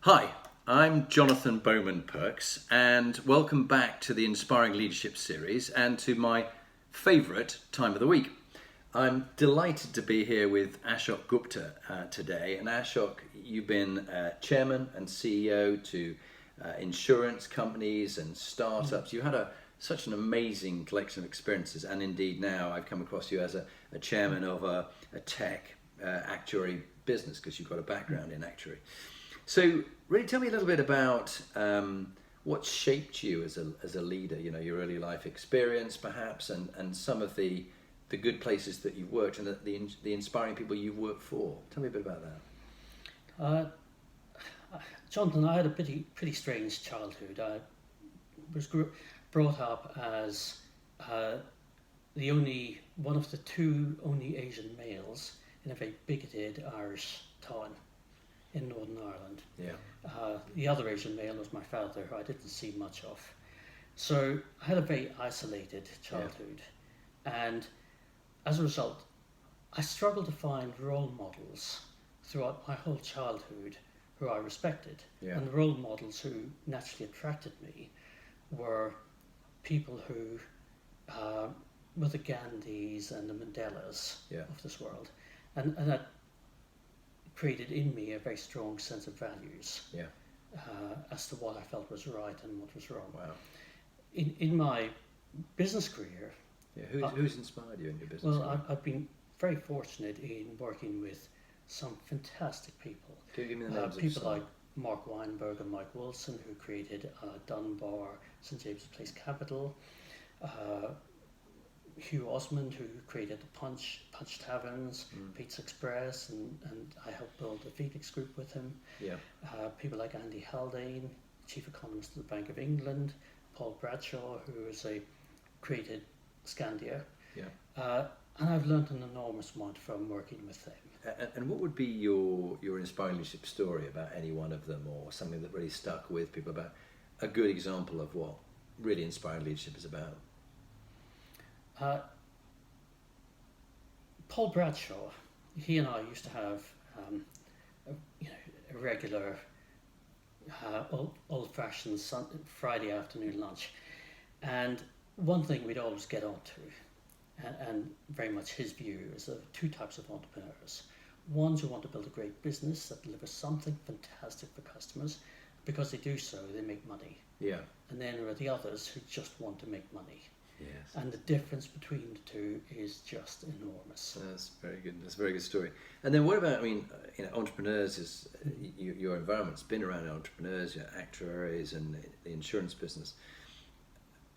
Hi, I'm Jonathan Bowman-Perks, and welcome back to the Inspiring Leadership series and to my favourite time of the week. I'm delighted to be here with Ashok Gupta today. And Ashok, you've been chairman and CEO to insurance companies and startups. You had such an amazing collection of experiences, and indeed now I've come across you as a chairman of a tech actuary business because you've got a background in actuary. So, really, tell me a little bit about what shaped you as a leader. You know, your early life experience, perhaps, and some of the good places that you've worked and the inspiring people you've worked for. Tell me a bit about that. Jonathan, I had a pretty strange childhood. I was brought up as one of the two only Asian males in a very bigoted Irish town in Northern Ireland. Yeah. The other Asian male was my father, who I didn't see much of. So I had a very isolated childhood. Yeah. And as a result, I struggled to find role models throughout my whole childhood who I respected. Yeah. And the role models who naturally attracted me were people who were the Gandhis and the Mandelas of this world. And that created in me a very strong sense of values as to what I felt was right and what was wrong. Wow. In my business career... Who's inspired you in your business career? I've been very fortunate in working with some fantastic people. Can you give me the names people like Mark Weinberg and Mike Wilson, who created Dunbar St James Place Capital. Hugh Osmond, who created the Punch Taverns, Pizza Express, and I helped build the Bigots group with him. Yeah. People like Haldane, Chief Economist of the Bank of England, Paul Bradshaw, who created Scandinavia. Yeah. And I've learned an enormous amount from working with them. And what would be your inspiring leadership story about any one of them, or something that really stuck with people, about a good example of what really inspiring leadership is about? Paul Bradshaw, he and I used to have a regular old-fashioned Friday afternoon lunch, and one thing we'd always get on to, and very much his view, is there are two types of entrepreneurs. Ones who want to build a great business that delivers something fantastic for customers. Because they do so, they make money. Yeah. And then there are the others who just want to make money. Yes. And the difference between the two is just enormous. That's very good. That's a very good story. And then what about, entrepreneurs your environment's been around entrepreneurs, actuaries and the insurance business.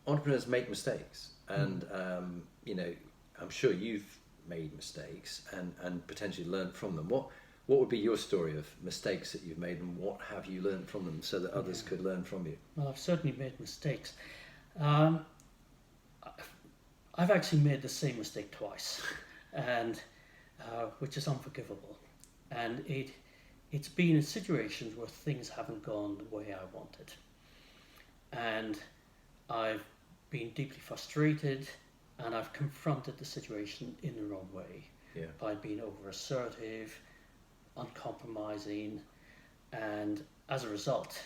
Entrepreneurs make mistakes, and I'm sure you've made mistakes and potentially learned from them. What would be your story of mistakes that you've made, and what have you learned from them so that others could learn from you? Well, I've certainly made mistakes. I've actually made the same mistake twice, and which is unforgivable. And it's been in situations where things haven't gone the way I wanted, and I've been deeply frustrated, and I've confronted the situation in the wrong way by being over assertive, uncompromising, and as a result,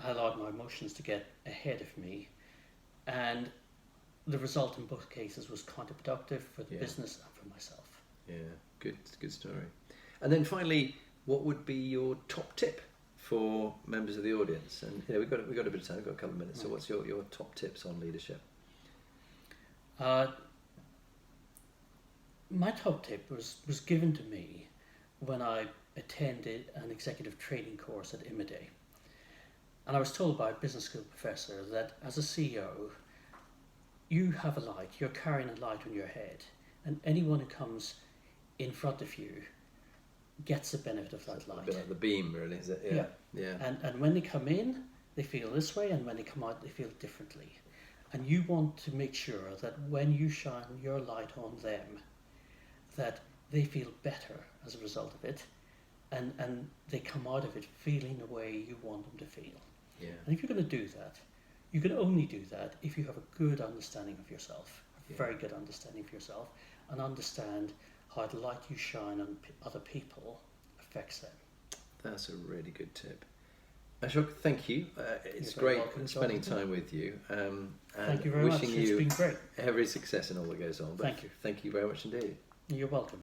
I allowed my emotions to get ahead of me, and the result in both cases was counterproductive for the business and for myself. Yeah, good story. And then finally, what would be your top tip for members of the audience? And we've got a bit of time. We've got a couple of minutes. Right. So, what's your top tips on leadership? My top tip was given to me when I attended an executive training course at IMIDE. And I was told by a business school professor that as a CEO, you have a light, you're carrying a light on your head, and anyone who comes in front of you gets the benefit of that light. A bit like the beam, really, is it? Yeah. And when they come in, they feel this way, and when they come out, they feel differently. And you want to make sure that when you shine your light on them, that they feel better as a result of it, and they come out of it feeling the way you want them to feel. Yeah. And if you're going to do that, you can only do that if you have a good understanding of yourself, a very good understanding of yourself, and understand how the light you shine on other people affects them. That's a really good tip. Ashok, thank you. It's You're very great welcome, spending Jonathan. time with you. And Thank you very much. wishing It's you been great. every success in all that goes on. But Thank you. Thank you very much indeed. You're welcome.